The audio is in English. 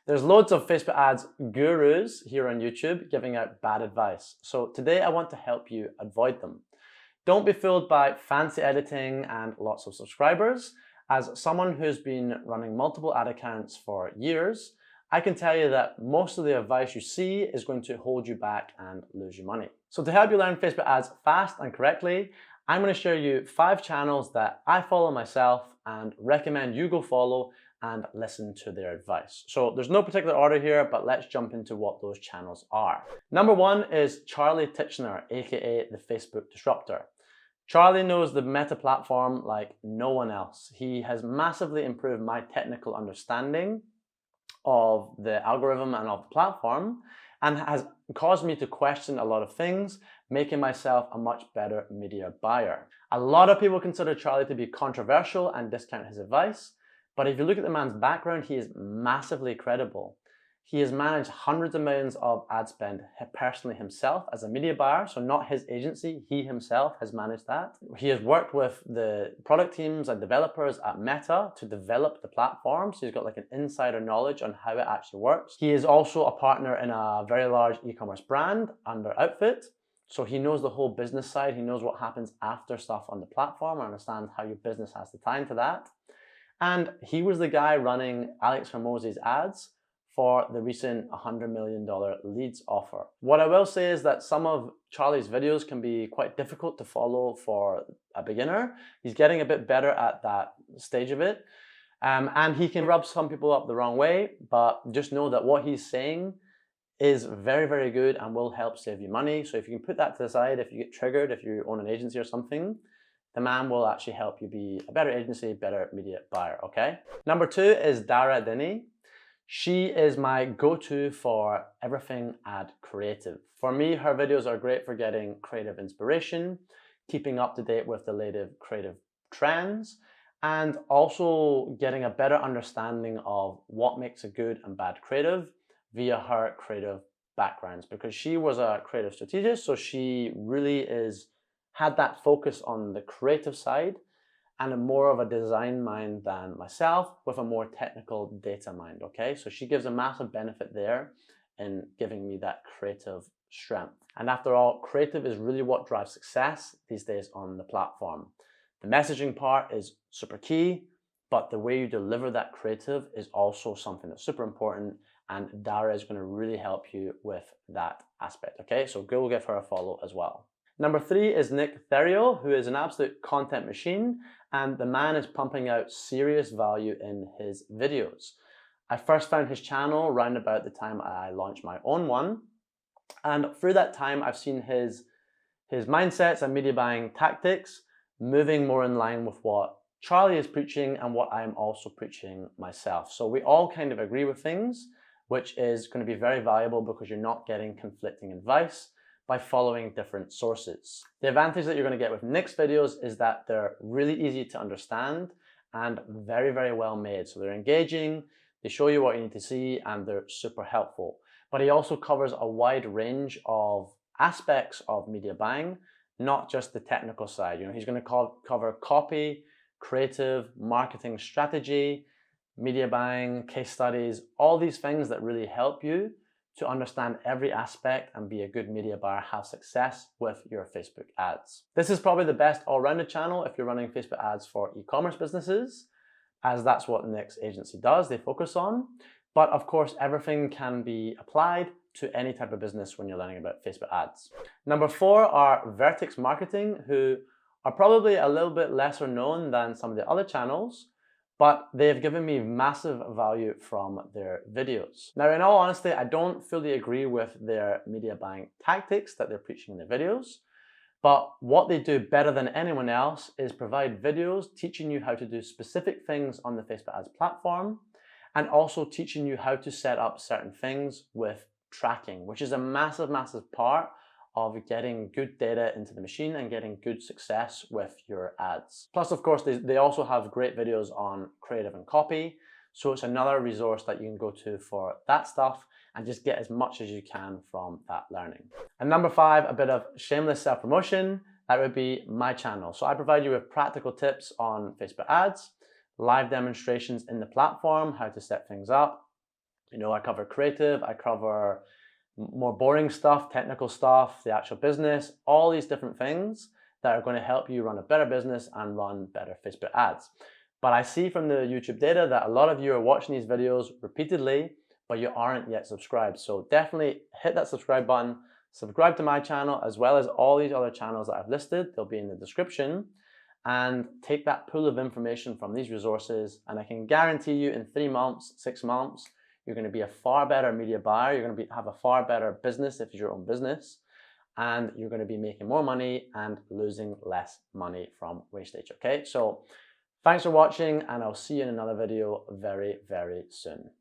There's loads of Facebook ads gurus here on YouTube giving out bad advice. So today I want to help you avoid them. Don't be fooled by fancy editing and lots of subscribers. As someone who's been running multiple ad accounts for years, I can tell you that most of the advice you see is going to hold you back and lose you money. So to help you learn Facebook ads fast and correctly, I'm going to share you 5 channels that I follow myself and recommend you go follow and listen to their advice. So there's no particular order here, but let's jump into what those channels are. Number 1 is Charley Tichenor, aka the Facebook Disruptor. Charley knows the Meta platform like no one else. He has massively improved my technical understanding of the algorithm and of the platform, and has caused me to question a lot of things, making myself a much better media buyer. A lot of people consider Charley to be controversial and discount his advice, but if you look at the man's background, he is massively credible. He has managed hundreds of millions of ad spend personally himself as a media buyer, so not his agency, he himself has managed that. He has worked with the product teams and developers at Meta to develop the platform, so he's got like an insider knowledge on how it actually works. He is also a partner in a very large e-commerce brand under Outfit, so he knows the whole business side, he knows what happens after stuff on the platform, and understands how your business has to tie into that. And he was the guy running Alex Hormozi's ads for the recent $100 million leads offer. What I will say is that some of Charley's videos can be quite difficult to follow for a beginner. He's getting a bit better at that stage of it. And he can rub some people up the wrong way, but just know that what he's saying is very, very good and will help save you money. So if you can put that to the side, if you get triggered, if you own an agency or something, the man will actually help you be a better agency, better media buyer, okay? Number 2 is Dara Denney. She is my go-to for everything ad creative. For me, her videos are great for getting creative inspiration, keeping up to date with the latest creative trends, and also getting a better understanding of what makes a good and bad creative via her creative backgrounds, because she was a creative strategist, so she really had that focus on the creative side and more of a design mind than myself, with a more technical data mind, okay? So she gives a massive benefit there in giving me that creative strength. And after all, creative is really what drives success these days on the platform. The messaging part is super key, but the way you deliver that creative is also something that's super important, and Dara is going to really help you with that aspect, okay? So go give her a follow as well. Number 3 is Theriot, who is an absolute content machine, and the man is pumping out serious value in his videos. I first found his channel around about the time I launched my own one, and through that time I've seen his mindsets and media buying tactics moving more in line with what Charley is preaching and what I'm also preaching myself. So we all kind of agree with things, which is going to be very valuable because you're not getting conflicting advice by following different sources. The advantage that you're going to get with Nick's videos is that they're really easy to understand and very, very well made. So they're engaging, they show you what you need to see, and they're super helpful. But he also covers a wide range of aspects of media buying, not just the technical side. You know, he's going to cover copy, creative, marketing strategy, media buying, case studies, all these things that really help you to understand every aspect and be a good media buyer, have success with your Facebook ads. This is probably the best all-rounded channel if you're running Facebook ads for e-commerce businesses, as that's what Nick's agency does, they focus on. But of course, everything can be applied to any type of business when you're learning about Facebook ads. Number 4 are Vertex Marketing, who are probably a little bit lesser known than some of the other channels, but they've given me massive value from their videos. Now, in all honesty, I don't fully agree with their media buying tactics that they're preaching in their videos, but what they do better than anyone else is provide videos teaching you how to do specific things on the Facebook ads platform, and also teaching you how to set up certain things with tracking, which is a massive, massive part of getting good data into the machine and getting good success with your ads. Plus, of course, they also have great videos on creative and copy. So it's another resource that you can go to for that stuff and just get as much as you can from that learning. And number 5, a bit of shameless self-promotion. That would be my channel. So I provide you with practical tips on Facebook ads, live demonstrations in the platform, how to set things up, You know, I cover creative, I cover more boring stuff, technical stuff, the actual business, all these different things that are going to help you run a better business and run better Facebook ads. But I see from the YouTube data that a lot of you are watching these videos repeatedly, but you aren't yet subscribed. So definitely hit that subscribe button, subscribe to my channel, as well as all these other channels that I've listed. They'll be in the description. And take that pool of information from these resources, and I can guarantee you in 3 months, 6 months, you're going to be a far better media buyer. You're going to have a far better business if it's your own business, and you're going to be making more money and losing less money from wastage. Okay, so thanks for watching, and I'll see you in another video very, very soon.